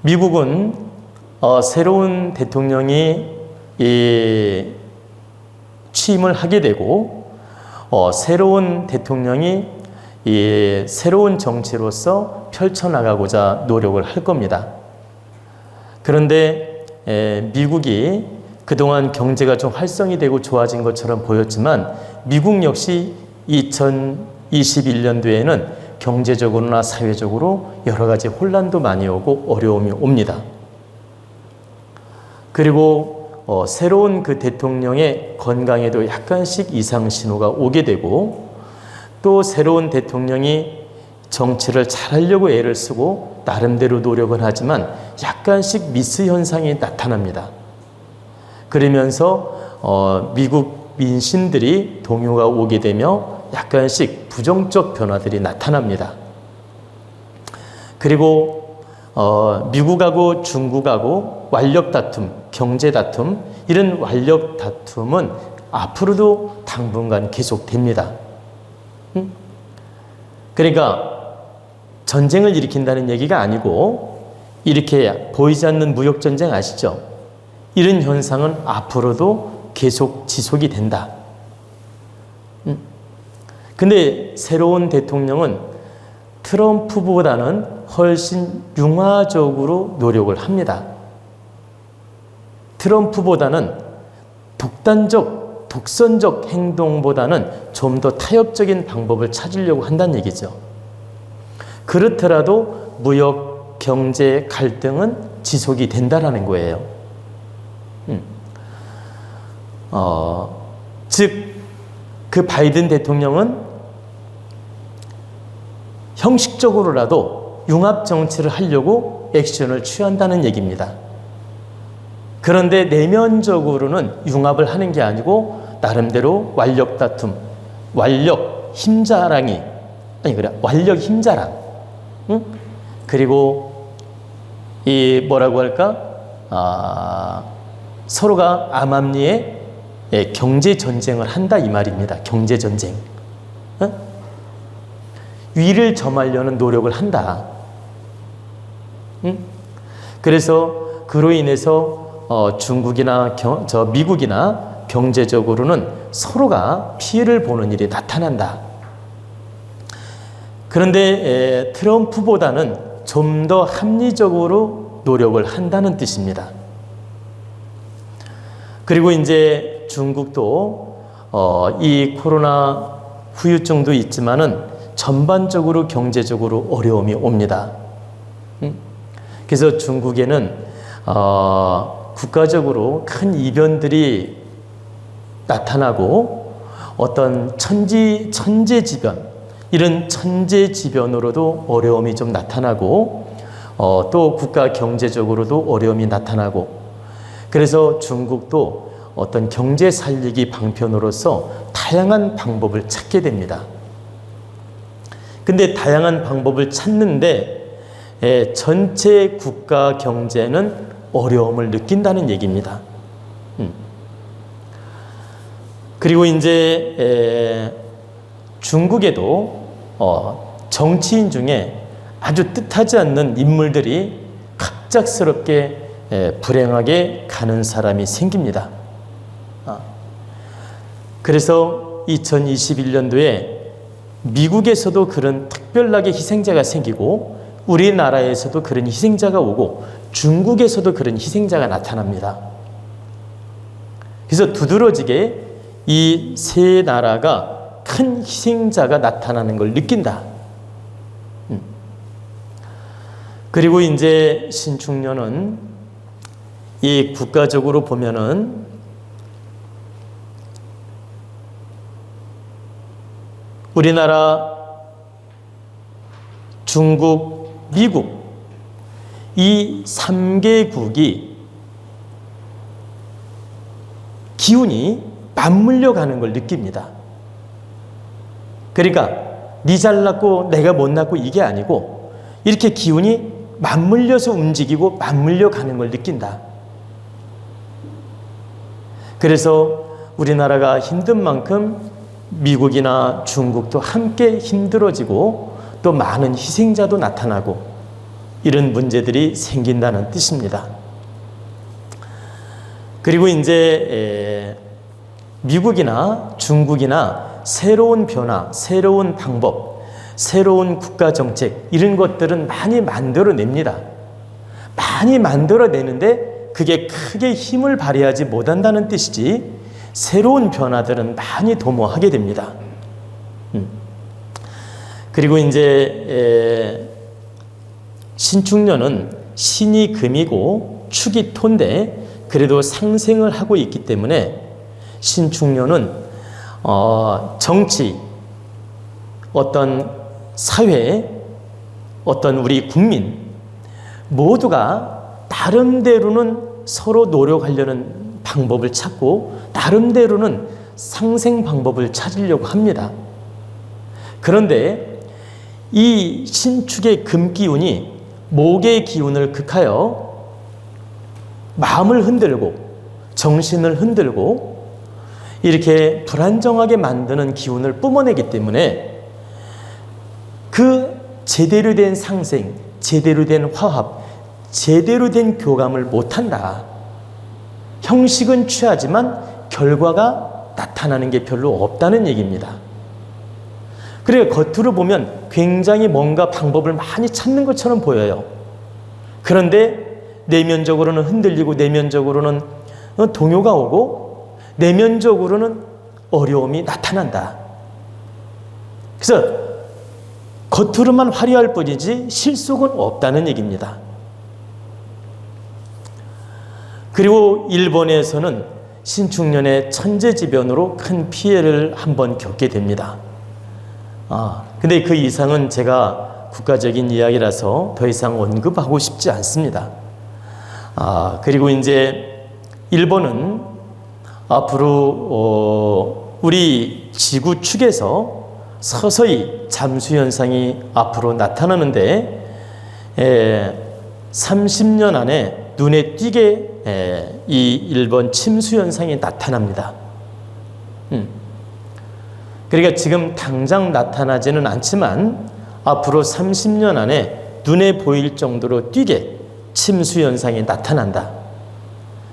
미국은 새로운 대통령이 취임을 하게 되고 새로운 대통령이 새로운 정치로서 펼쳐나가고자 노력을 할 겁니다. 그런데 미국이 그동안 경제가 좀 활성이 되고 좋아진 것처럼 보였지만 미국 역시 2021년도에는 경제적으로나 사회적으로 여러 가지 혼란도 많이 오고 어려움이 옵니다. 그리고 새로운 그 대통령의 건강에도 약간씩 이상 신호가 오게 되고 또 새로운 대통령이 정치를 잘하려고 애를 쓰고 나름대로 노력을 하지만 약간씩 미스 현상이 나타납니다. 그러면서 미국 민심들이 동요가 오게 되며 약간씩 부정적 변화들이 나타납니다. 그리고 미국하고 중국하고 완력 다툼, 경제 다툼, 이런 완력 다툼은 앞으로도 당분간 계속됩니다. 그러니까 전쟁을 일으킨다는 얘기가 아니고 이렇게 보이지 않는 무역전쟁 아시죠? 이런 현상은 앞으로도 계속 지속이 된다. 근데 새로운 대통령은 트럼프보다는 훨씬 융화적으로 노력을 합니다. 트럼프보다는 독선적 행동보다는 좀 더 타협적인 방법을 찾으려고 한다는 얘기죠. 그렇더라도 무역, 경제 갈등은 지속이 된다라는 거예요. 즉, 그 바이든 대통령은 형식적으로라도 융합 정치를 하려고 액션을 취한다는 얘기입니다. 그런데 내면적으로는 융합을 하는 게 아니고 나름대로 완력 다툼, 완력 힘자랑, 그리고 뭐라고 할까? 서로가 암암리에 경제 전쟁을 한다 이 말입니다. 경제 전쟁. 위를 점하려는 노력을 한다. 그래서 그로 인해서 중국이나 미국이나 경제적으로는 서로가 피해를 보는 일이 나타난다. 그런데 트럼프보다는 좀 더 합리적으로 노력을 한다는 뜻입니다. 그리고 이제 중국도 이 코로나 후유증도 있지만은 전반적으로 경제적으로 어려움이 옵니다. 그래서 중국에는 국가적으로 큰 이변들이 나타나고 어떤 천재지변, 이런 천재지변으로도 어려움이 좀 나타나고 또 국가 경제적으로도 어려움이 나타나고 그래서 중국도 어떤 경제 살리기 방편으로서 다양한 방법을 찾게 됩니다. 근데 다양한 방법을 찾는데 전체 국가 경제는 어려움을 느낀다는 얘기입니다. 그리고 이제 중국에도 정치인 중에 아주 뜻하지 않는 인물들이 갑작스럽게 불행하게 가는 사람이 생깁니다. 그래서 2021년도에 미국에서도 그런 특별하게 희생자가 생기고 우리나라에서도 그런 희생자가 오고 중국에서도 그런 희생자가 나타납니다. 그래서 두드러지게 이 세 나라가 큰 희생자가 나타나는 걸 느낀다. 그리고 이제 신축년은 이 국가적으로 보면은 우리나라, 중국, 미국 이 3개국이 기운이 맞물려 가는 걸 느낍니다. 그러니까 네 잘났고 내가 못났고 이게 아니고 이렇게 기운이 맞물려서 움직이고 맞물려 가는 걸 느낀다. 그래서 우리나라가 힘든 만큼 미국이나 중국도 함께 힘들어지고 또 많은 희생자도 나타나고 이런 문제들이 생긴다는 뜻입니다. 그리고 이제 미국이나 중국이나 새로운 변화, 새로운 방법, 새로운 국가 정책 이런 것들은 많이 만들어냅니다. 많이 만들어내는데 그게 크게 힘을 발휘하지 못한다는 뜻이지 새로운 변화들은 많이 도모하게 됩니다. 그리고 이제 신축년은 신이 금이고 축이 토인데 그래도 상생을 하고 있기 때문에 신축년은 정치, 어떤 사회, 어떤 우리 국민 모두가 나름대로는 서로 노력하려는 방법을 찾고 나름대로는 상생 방법을 찾으려고 합니다. 그런데 이 신축의 금기운이 목의 기운을 극하여 마음을 흔들고 정신을 흔들고 이렇게 불안정하게 만드는 기운을 뿜어내기 때문에 그 제대로 된 상생, 제대로 된 화합, 제대로 된 교감을 못한다. 형식은 취하지만 결과가 나타나는 게 별로 없다는 얘기입니다. 그래 겉으로 보면 굉장히 뭔가 방법을 많이 찾는 것처럼 보여요. 그런데 내면적으로는 흔들리고 내면적으로는 동요가 오고 내면적으로는 어려움이 나타난다. 그래서 겉으로만 화려할 뿐이지 실속은 없다는 얘기입니다. 그리고 일본에서는 신축년의 천재지변으로 큰 피해를 한번 겪게 됩니다. 근데 그 이상은 제가 국가적인 이야기라서 더 이상 언급하고 싶지 않습니다. 그리고 이제 일본은 앞으로 우리 지구 축에서 서서히 잠수 현상이 앞으로 나타나는데 30년 안에 눈에 띄게 이 일본 침수 현상이 나타납니다. 그러니까 지금 당장 나타나지는 않지만 앞으로 30년 안에 눈에 보일 정도로 띄게 침수 현상이 나타난다.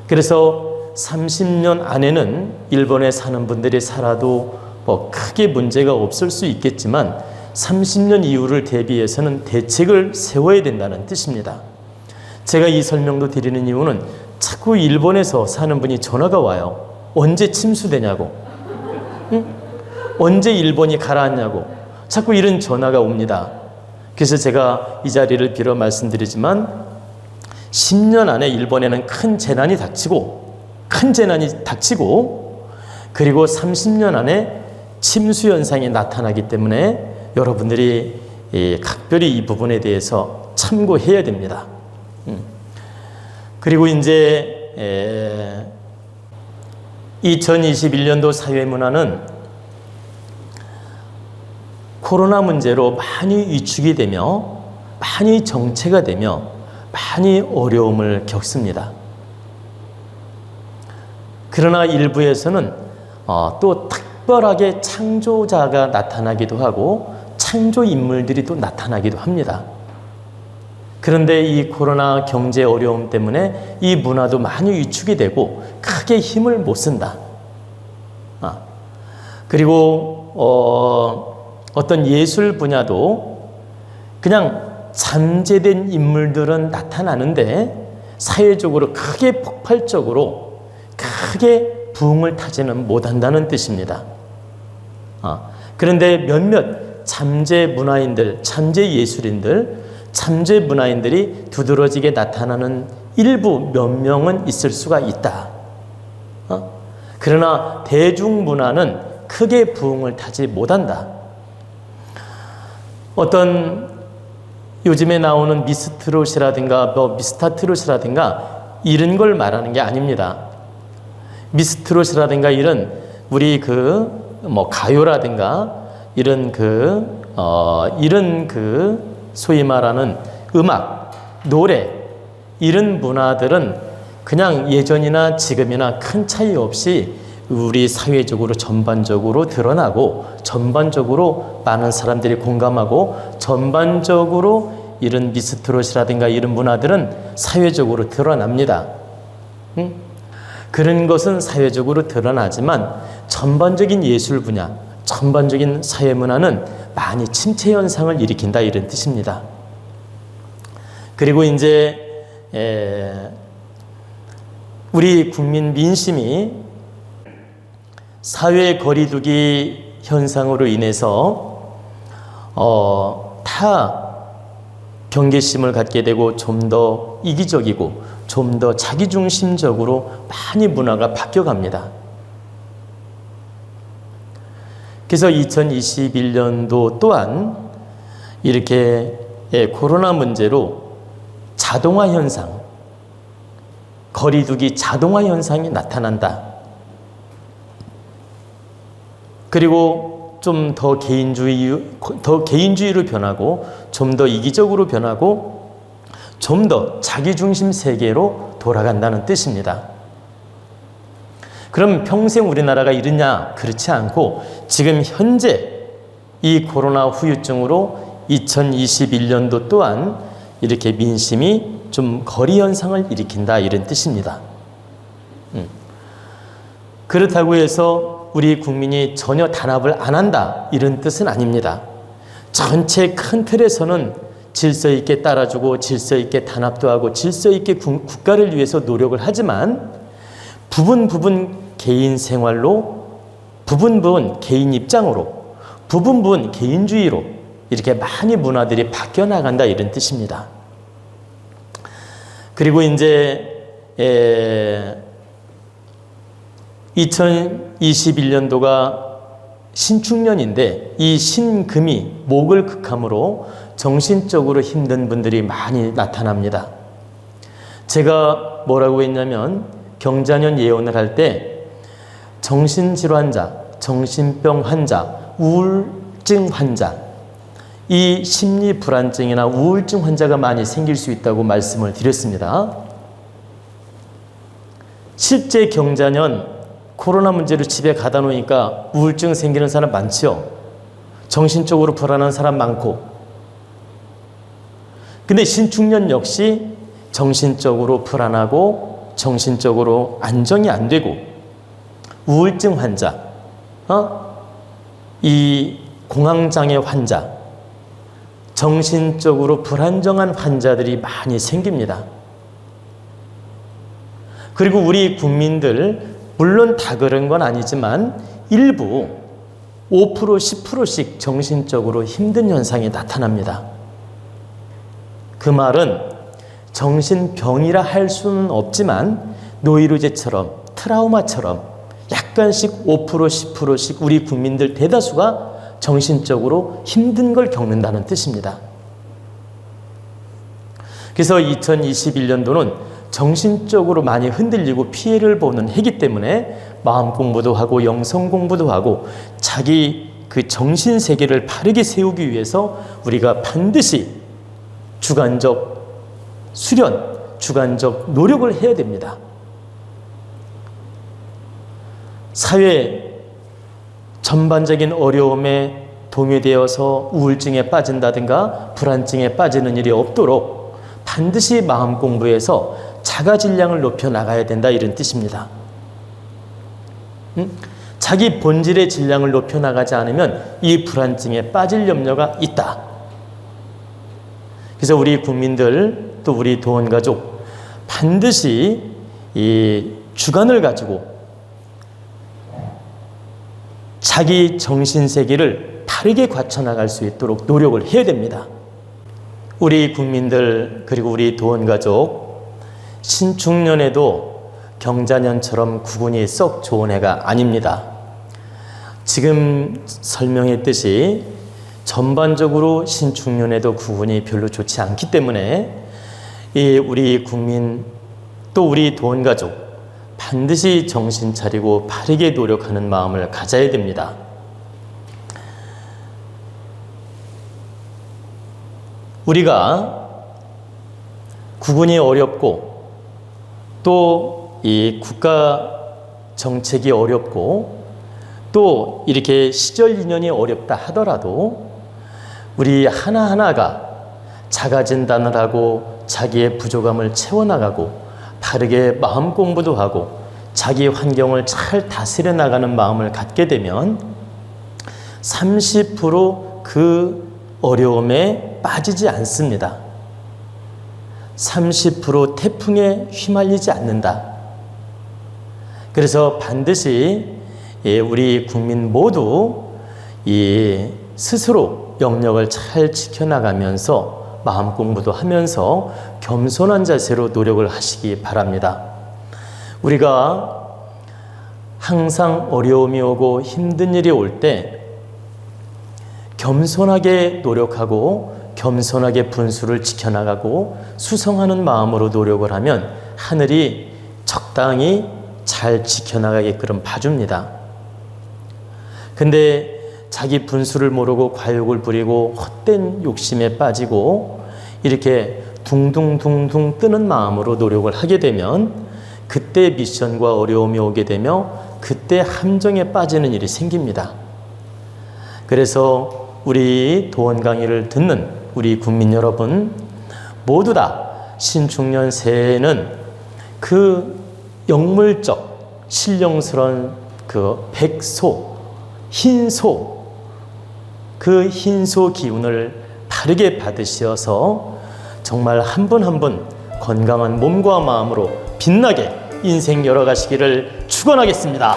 그래서 30년 안에는 일본에 사는 분들이 살아도 뭐 크게 문제가 없을 수 있겠지만 30년 이후를 대비해서는 대책을 세워야 된다는 뜻입니다. 제가 이 설명도 드리는 이유는 자꾸 일본에서 사는 분이 전화가 와요. 언제 침수되냐고. 언제 일본이 가라앉냐고. 자꾸 이런 전화가 옵니다. 그래서 제가 이 자리를 빌어 말씀드리지만 10년 안에 일본에는 큰 재난이 닥치고 그리고 30년 안에 침수 현상이 나타나기 때문에 여러분들이 각별히 이 부분에 대해서 참고해야 됩니다. 그리고 이제 2021년도 사회문화는 코로나 문제로 많이 위축이 되며 많이 정체가 되며 많이 어려움을 겪습니다. 그러나 일부에서는 또 특별하게 창조자가 나타나기도 하고 창조 인물들이 또 나타나기도 합니다. 그런데 이 코로나 경제 어려움 때문에 이 문화도 많이 위축이 되고 크게 힘을 못 쓴다. 그리고 어떤 예술 분야도 그냥 잠재된 인물들은 나타나는데 사회적으로 크게 폭발적으로 크게 부흥을 타지는 못한다는 뜻입니다. 그런데 몇몇 잠재 문화인들, 잠재 예술인들, 잠재 문화인들이 두드러지게 나타나는 일부 몇 명은 있을 수가 있다. 그러나 대중문화는 크게 부흥을 타지 못한다. 어떤 요즘에 나오는 미스트롯이라든가 미스터트롯이라든가 이런 걸 말하는 게 아닙니다. 미스트롯이라든가 이런 우리 가요라든가 이런 소위 말하는 음악, 노래 이런 문화들은 그냥 예전이나 지금이나 큰 차이 없이 우리 사회적으로 전반적으로 드러나고 전반적으로 많은 사람들이 공감하고 전반적으로 이런 미스트롯이라든가 이런 문화들은 사회적으로 드러납니다. 그런 것은 사회적으로 드러나지만 전반적인 예술 분야, 전반적인 사회 문화는 많이 침체 현상을 일으킨다 이런 뜻입니다. 그리고 이제 우리 국민 민심이 사회 거리두기 현상으로 인해서 타 경계심을 갖게 되고 좀 더 이기적이고 좀 더 자기중심적으로 많이 문화가 바뀌어갑니다. 그래서 2021년도 또한 이렇게 코로나 문제로 자동화 현상, 거리두기 자동화 현상이 나타난다. 그리고 좀 더 개인주의로 변하고 좀 더 이기적으로 변하고 좀 더 자기중심 세계로 돌아간다는 뜻입니다. 그럼 평생 우리나라가 이러냐? 그렇지 않고 지금 현재 이 코로나 후유증으로 2021년도 또한 이렇게 민심이 좀 거리 현상을 일으킨다 이런 뜻입니다. 그렇다고 해서 우리 국민이 전혀 단합을 안 한다 이런 뜻은 아닙니다. 전체 큰 틀에서는 질서 있게 따라주고 질서 있게 단합도 하고 질서 있게 국가를 위해서 노력을 하지만 부분 개인 생활로 부분 개인 입장으로 부분 개인주의로 이렇게 많이 문화들이 바뀌어 나간다 이런 뜻입니다. 그리고 이제 2021년도가 신축년인데 이 신금이 목을 극함으로 정신적으로 힘든 분들이 많이 나타납니다. 제가 뭐라고 했냐면 경자년 예언을 할 때 정신질환자, 정신병 환자, 우울증 환자, 이 심리 불안증이나 우울증 환자가 많이 생길 수 있다고 말씀을 드렸습니다. 실제 경자년 코로나 문제로 집에 가다 놓으니까 우울증 생기는 사람 많죠. 정신적으로 불안한 사람 많고. 근데 신축년 역시 정신적으로 불안하고 정신적으로 안정이 안 되고 우울증 환자, 이 공황장애 환자, 정신적으로 불안정한 환자들이 많이 생깁니다. 그리고 우리 국민들 물론 다 그런 건 아니지만 일부 5%, 10%씩 정신적으로 힘든 현상이 나타납니다. 그 말은 정신병이라 할 수는 없지만 노이로제처럼 트라우마처럼 약간씩 5%, 10%씩 우리 국민들 대다수가 정신적으로 힘든 걸 겪는다는 뜻입니다. 그래서 2021년도는 정신적으로 많이 흔들리고 피해를 보는 해기 때문에 마음 공부도 하고 영성 공부도 하고 자기 그 정신 세계를 바르게 세우기 위해서 우리가 반드시 주관적 수련, 주관적 노력을 해야 됩니다. 사회 전반적인 어려움에 동요되어서 우울증에 빠진다든가 불안증에 빠지는 일이 없도록 반드시 마음 공부해서 자가 질량을 높여 나가야 된다 이런 뜻입니다. 자기 본질의 질량을 높여 나가지 않으면 이 불안증에 빠질 염려가 있다. 그래서 우리 국민들 또 우리 도원가족 반드시 이 주관을 가지고 자기 정신세계를 바르게 갖춰나갈 수 있도록 노력을 해야 됩니다. 우리 국민들 그리고 우리 도원가족 신축년에도 경자년처럼 구군이 썩 좋은 해가 아닙니다. 지금 설명했듯이 전반적으로 신축년에도 구군이 별로 좋지 않기 때문에 우리 국민 또 우리 도원가족 반드시 정신 차리고 바르게 노력하는 마음을 가져야 됩니다. 우리가 구군이 어렵고 또 이 국가 정책이 어렵고 또 이렇게 시절 인연이 어렵다 하더라도 우리 하나하나가 자가 진단을 하고 자기의 부족함을 채워나가고 바르게 마음 공부도 하고 자기 환경을 잘 다스려 나가는 마음을 갖게 되면 30%그 어려움에 빠지지 않습니다. 30% 태풍에 휘말리지 않는다. 그래서 반드시 우리 국민 모두 스스로 영역을 잘 지켜나가면서 마음 공부도 하면서 겸손한 자세로 노력을 하시기 바랍니다. 우리가 항상 어려움이 오고 힘든 일이 올 때 겸손하게 노력하고 겸손하게 분수를 지켜나가고 수성하는 마음으로 노력을 하면 하늘이 적당히 잘 지켜나가게끔 봐줍니다. 근데 자기 분수를 모르고 과욕을 부리고 헛된 욕심에 빠지고 이렇게 둥둥둥둥 뜨는 마음으로 노력을 하게 되면 그때 미션과 어려움이 오게 되며 그때 함정에 빠지는 일이 생깁니다. 그래서 우리 도원 강의를 듣는 우리 국민 여러분 모두 다 신축년 새해에는 그 영물적 신령스러운 그 백소, 흰소, 그 흰소 기운을 바르게 받으셔서 정말 한 분 한 분 건강한 몸과 마음으로 빛나게 인생 열어가시기를 축원하겠습니다.